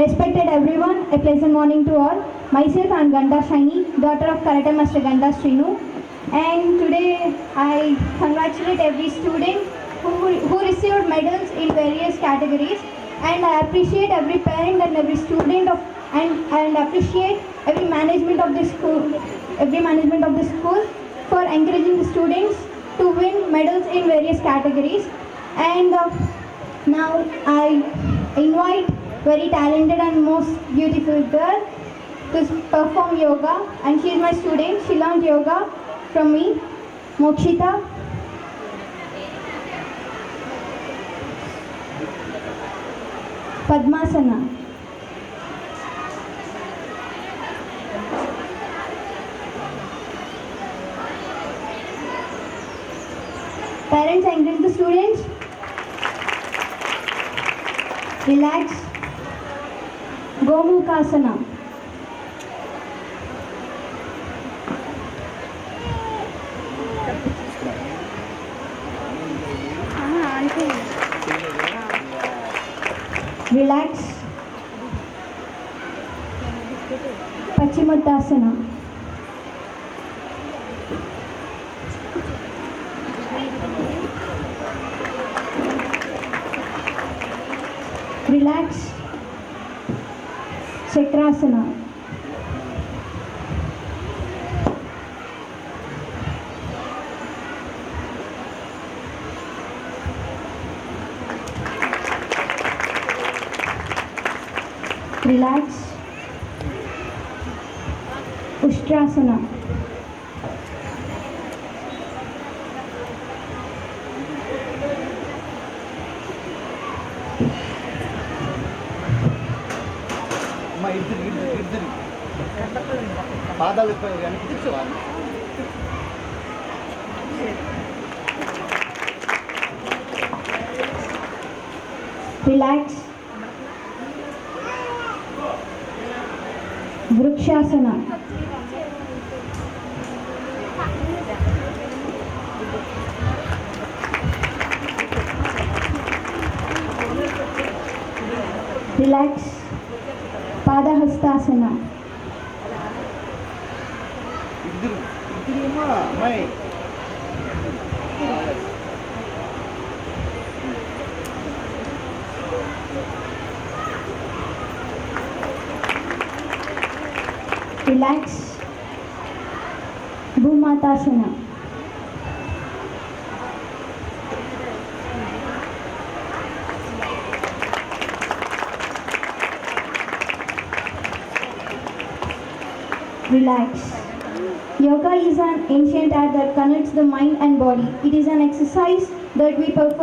Respected everyone, a pleasant morning to all. Myself, I am Ganda Shaini, daughter of Karate Master Ganda Srinu. And today I congratulate every student who received medals in various categories. And I appreciate every parent and every student and appreciate every management of the school for encouraging the students to win medals in various categories. And now I invite very talented and most beautiful girl to perform yoga, and she is my student. She learned yoga from me, Mokshita. Padmasana. Parents, encourage the students. Relax. Gomukhasana. Relax. Paschimottanasana. Relax. Chakrasana. Relax. Ustrasana. అమ్మ ఇద్దరు పాదాలు వెనక్కి తెచ్చుకోవాలి. Relax. Vrikshasana. Relax. Padahastasana. ఇద్దరు అమ్మాయి Relax. Bhumatasana. Relax. Yoga is an ancient art that connects the mind and body. It is an exercise that we perform